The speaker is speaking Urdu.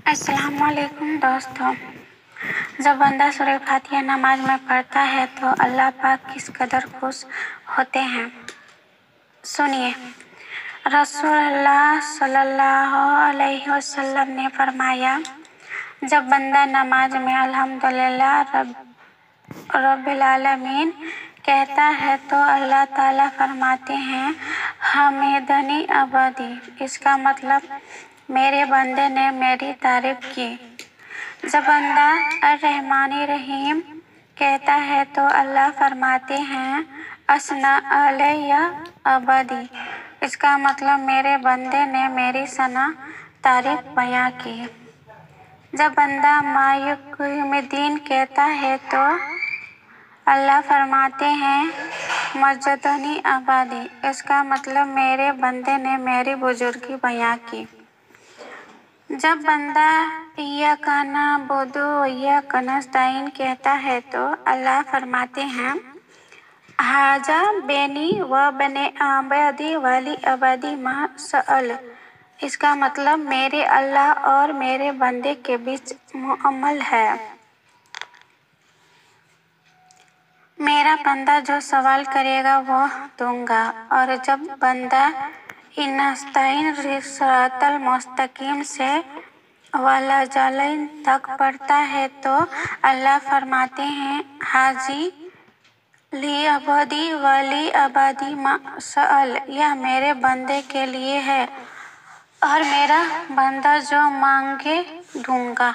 السلام علیکم دوستوں، جب بندہ سورہ فاتحہ نماز میں پڑھتا ہے تو اللہ پاک کس قدر خوش ہوتے ہیں، سنیے۔ رسول اللہ صلی اللہ علیہ وسلم نے فرمایا، جب بندہ نماز میں الحمدللہ رب العالمین کہتا ہے تو اللہ تعالیٰ فرماتے ہیں، حمیدنی عبدی، اس کا مطلب میرے بندے نے میری تعریف کی۔ جب بندہ الرحمن الرحیم کہتا ہے تو اللہ فرماتے ہیں، اثنی علیہ عبدی، اس کا مطلب میرے بندے نے میری ثنا تعریف بیان کی۔ جب بندہ مالک یوم الدین کہتا ہے تو اللہ فرماتے ہیں، مجدنی عبدی، اس کا مطلب میرے بندے نے میری بزرگی بیان کی۔ جب بندہ ایاک نعبد و ایاک نستعین کہتا ہے تو اللہ فرماتے ہیں، ھذا بینی و بین عبدی ولعبدی ما سأل، اس کا مطلب میرے اللہ اور میرے بندے کے بیچ معاملہ ہے۔ میرا بندہ جو سوال کرے گا وہ دوں گا۔ اور جب بندہ اہدنا الصراط المستقیم سے والضالین تک پڑھتا ہے تو اللہ فرماتے ہیں، ھذا لعبدی ولعبدی ما سأل، یہ میرے بندے کے لیے ہے اور میرا بندہ جو مانگے دوں گا۔